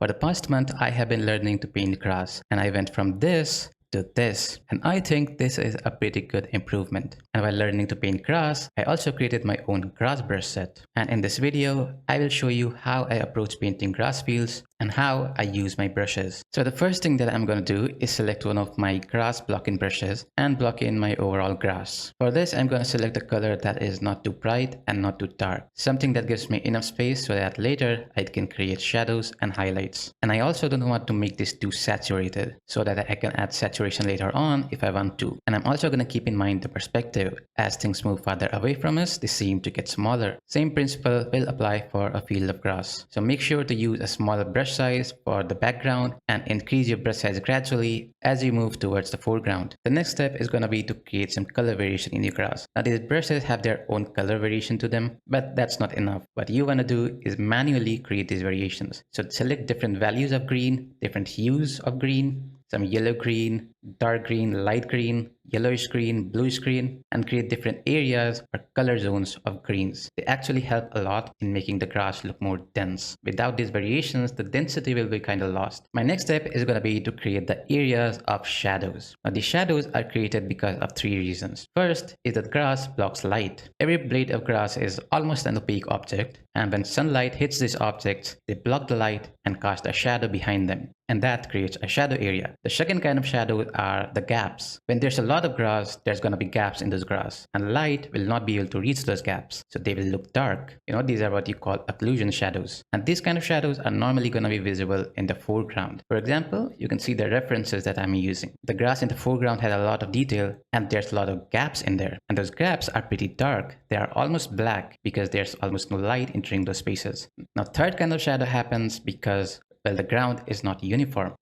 For the past month, I have been learning to paint grass, and I went from this to this, and I think this is a pretty good improvement. And while learning to paint grass, I also created my own grass brush set. And in this video, I will show you how I approach painting grass fields and how I use my brushes. So the first thing that I'm going to do is select one of my grass block-in brushes and block in my overall grass. For this, I'm going to select a color that is not too bright and not too dark, something that gives me enough space so that later I can create shadows and highlights. And I also don't want to make this too saturated so that I can add saturation later on if I want to. And I'm also going to keep in mind the perspective. As things move farther away from us, they seem to get smaller. Same principle will apply for a field of grass. So make sure to use a smaller brush size for the background and increase your brush size gradually as you move towards the foreground. The next step is going to be to create some color variation in your grass. Now these brushes have their own color variation to them, but that's not enough. What you want to do is manually create these variations. So select different values of green, different hues of green, some yellow green, dark green, light green, yellowish green, bluish green, and create different areas or color zones of greens. They actually help a lot in making the grass look more dense. Without these variations, the density will be kind of lost. My next step is going to be to create the areas of shadows. Now the shadows are created because of three reasons. First is that grass blocks light. Every blade of grass is almost an opaque object, and when sunlight hits these objects, they block the light and cast a shadow behind them, and that creates a shadow area. The second kind of shadow are the gaps. When there's a lot of grass, there's going to be gaps in those grass, and light will not be able to reach those gaps, so they will look dark. These are what you call occlusion shadows, and these kind of shadows are normally going to be visible in the foreground. For example, you can see the references that I'm using. The grass in the foreground has a lot of detail, and there's a lot of gaps in there, and those gaps are pretty dark. They are almost black because there's almost no light entering those spaces. Now third kind of shadow happens because the ground is not uniform.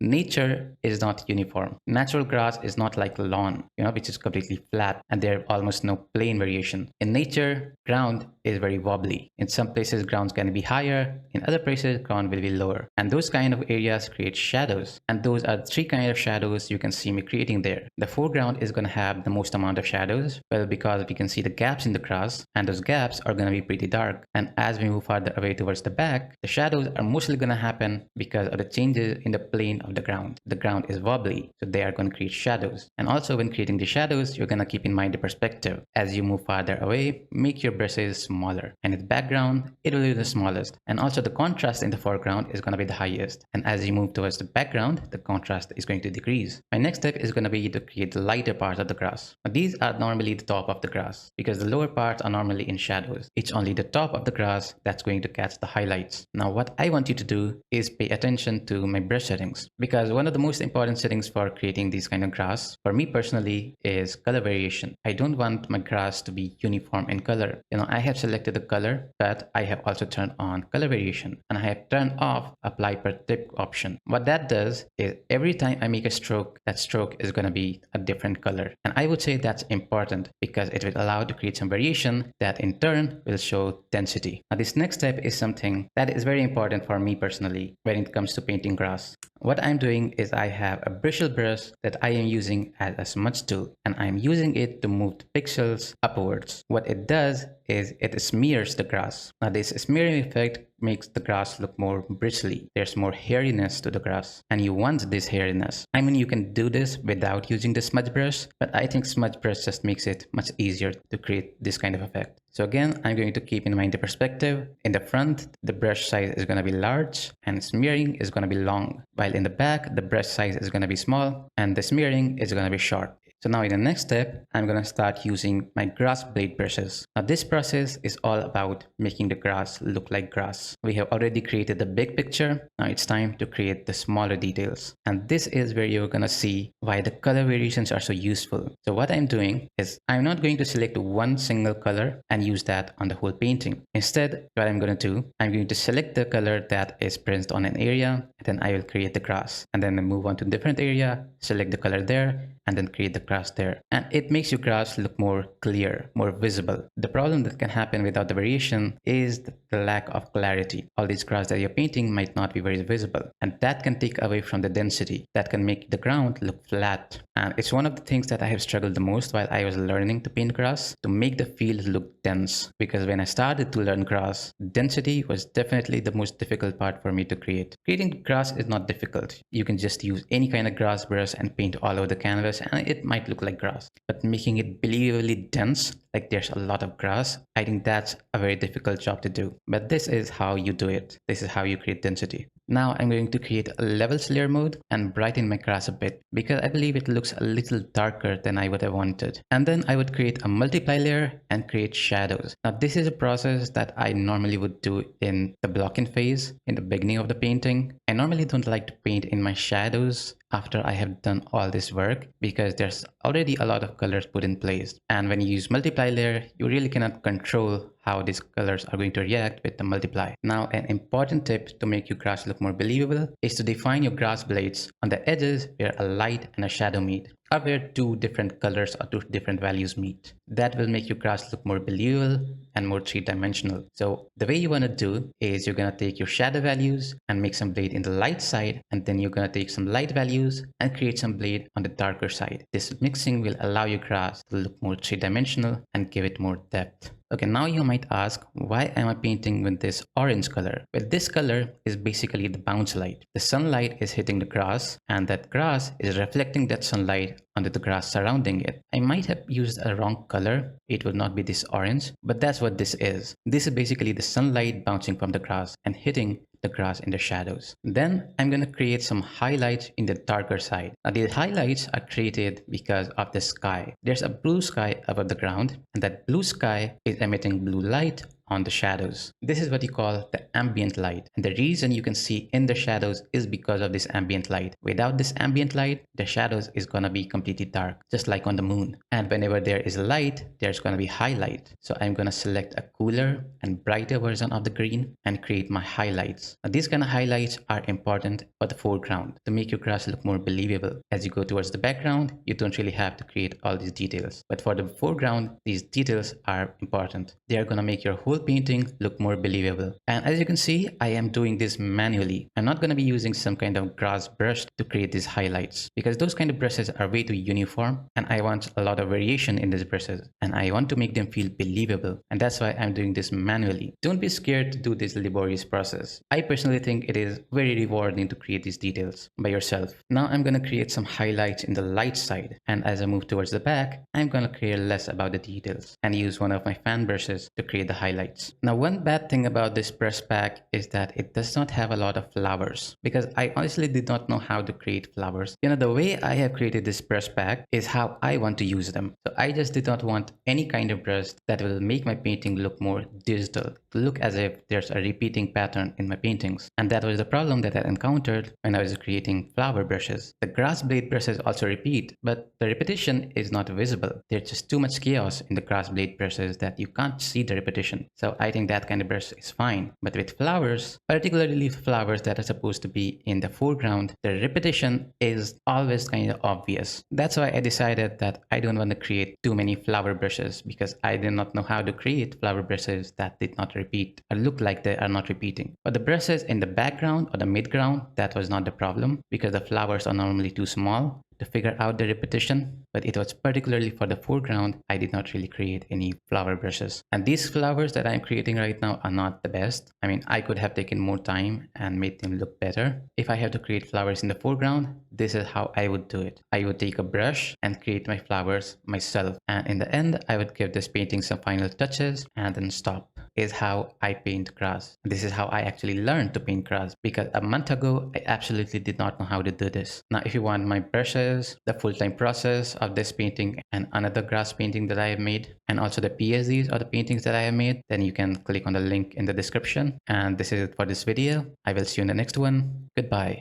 Nature is not uniform. Natural grass is not like lawn, which is completely flat and there almost no plane variation. In nature, ground is very wobbly. In some places, grounds can be higher. In other places, ground will be lower. And those kind of areas create shadows. And those are three kind of shadows you can see me creating there. The foreground is going to have the most amount of shadows, because we can see the gaps in the grass, and those gaps are going to be pretty dark. And as we move farther away towards the back, the shadows are mostly going to happen because of the changes in the plane of the ground. The ground is wobbly, so they are going to create shadows. And also when creating the shadows, you're going to keep in mind the perspective. As you move farther away, make your brushes smaller. And in the background, it will be the smallest. And also the contrast in the foreground is going to be the highest. And as you move towards the background, the contrast is going to decrease. My next step is going to be to create the lighter parts of the grass. Now, these are normally the top of the grass because the lower parts are normally in shadows. It's only the top of the grass that's going to catch the highlights. Now what I want you to do is pay attention to my brush settings, because one of the most important settings for creating these kind of grass for me personally is color variation. I don't want my grass to be uniform in color. I have selected the color, but I have also turned on color variation, and I have turned off apply per tip option. What that does is every time I make a stroke, that stroke is going to be a different color. And I would say that's important because it will allow to create some variation that in turn will show density. Now this next step is something that is very important for me personally when it comes to painting grass. What I'm doing is I have a bristle brush that I am using as a smudge tool, and I'm using it to move the pixels upwards. What it does is it smears the grass. Now this smearing effect makes the grass look more bristly. There's more hairiness to the grass, and you want this hairiness. I mean, you can do this without using the smudge brush, but I think smudge brush just makes it much easier to create this kind of effect. So again, I'm going to keep in mind the perspective. In the front, the brush size is going to be large and smearing is going to be long, while in the back, the brush size is going to be small and the smearing is going to be short. So now in the next step, I'm going to start using my grass blade brushes. Now this process is all about making the grass look like grass. We have already created the big picture. Now it's time to create the smaller details. And this is where you're going to see why the color variations are so useful. So what I'm doing is I'm not going to select one single color and use that on the whole painting. Instead, what I'm going to do, I'm going to select the color that is present on an area, and then I will create the grass. And then I move on to a different area, select the color there, and then create the grass there. And it makes your grass look more clear, more visible. The problem that can happen without the variation is the lack of clarity. All these grass that you're painting might not be very visible, and that can take away from the density. That can make the ground look flat. And it's one of the things that I have struggled the most while I was learning to paint grass, to make the field look dense. Because when I started to learn grass, density was definitely the most difficult part for me to create. Creating grass is not difficult. You can just use any kind of grass brush and paint all over the canvas and it might look like grass. But making it believably dense, like there's a lot of grass, I think that's a very difficult job to do. But this is how you do it. This is how you create density. Now I'm going to create a levels layer mode and brighten my grass a bit because I believe it looks a little darker than I would have wanted. And then I would create a multiply layer and create shadows. Now this is a process that I normally would do in the blocking phase, in the beginning of the painting. I normally don't like to paint in my shadows after I have done all this work because there's already a lot of colors put in place. And when you use multiply layer, you really cannot control how these colors are going to react with the multiply. Now, an important tip to make your grass look more believable is to define your grass blades on the edges where a light and a shadow meet, or where two different colors or two different values meet. That will make your grass look more believable and more three-dimensional. So the way you want to do is you're going to take your shadow values and make some blade in the light side, and then you're going to take some light values and create some blade on the darker side. This mixing will allow your grass to look more three-dimensional and give it more depth. Okay, now you might ask, why am I painting with this orange color? Well, this color is basically the bounce light. The sunlight is hitting the grass and that grass is reflecting that sunlight onto the grass surrounding it. I might have used a wrong color. It would not be this orange, but that's what this is. This is basically the sunlight bouncing from the grass and hitting the grass in the shadows. Then I'm going to create some highlights in the darker side. Now these highlights are created because of the sky. There's a blue sky above the ground and that blue sky is emitting blue light on the shadows. This is what you call the ambient light. And the reason you can see in the shadows is because of this ambient light. Without this ambient light, the shadows is gonna be completely dark, just like on the moon. And whenever there is light, there's gonna be highlight. So I'm gonna select a cooler and brighter version of the green and create my highlights. Now these kind of highlights are important for the foreground to make your grass look more believable. As you go towards the background, you don't really have to create all these details. But for the foreground, these details are important. They are gonna make your whole painting look more believable. And as you can see, I am doing this manually. I'm not going to be using some kind of grass brush to create these highlights because those kind of brushes are way too uniform and I want a lot of variation in these brushes and I want to make them feel believable, and that's why I'm doing this manually. Don't be scared to do this laborious process. I personally think it is very rewarding to create these details by yourself. Now I'm going to create some highlights in the light side, and as I move towards the back, I'm going to care less about the details and use one of my fan brushes to create the highlights. Now, one bad thing about this brush pack is that it does not have a lot of flowers because I honestly did not know how to create flowers. You know, the way I have created this brush pack is how I want to use them. So I just did not want any kind of brush that will make my painting look more digital, to look as if there's a repeating pattern in my paintings. And that was the problem that I encountered when I was creating flower brushes. The grass blade brushes also repeat, but the repetition is not visible. There's just too much chaos in the grass blade brushes that you can't see the repetition. So I think that kind of brush is fine. But with flowers, particularly flowers that are supposed to be in the foreground, the repetition is always kind of obvious. That's why I decided that I don't want to create too many flower brushes because I did not know how to create flower brushes that did not repeat or look like they are not repeating. But the brushes in the background or the midground, that was not the problem because the flowers are normally too small to figure out the repetition, but it was particularly for the foreground, I did not really create any flower brushes. And these flowers that I'm creating right now are not the best. I mean, I could have taken more time and made them look better. If I have to create flowers in the foreground, this is how I would do it. I would take a brush and create my flowers myself. And in the end, I would give this painting some final touches and then stop. Is how I paint grass. This is how I actually learned to paint grass because a month ago, I absolutely did not know how to do this. Now, if you want my brushes, the full-time process of this painting and another grass painting that I have made, and also the PSDs or the paintings that I have made, then you can click on the link in the description. And this is it for this video. I will see you in the next one. Goodbye.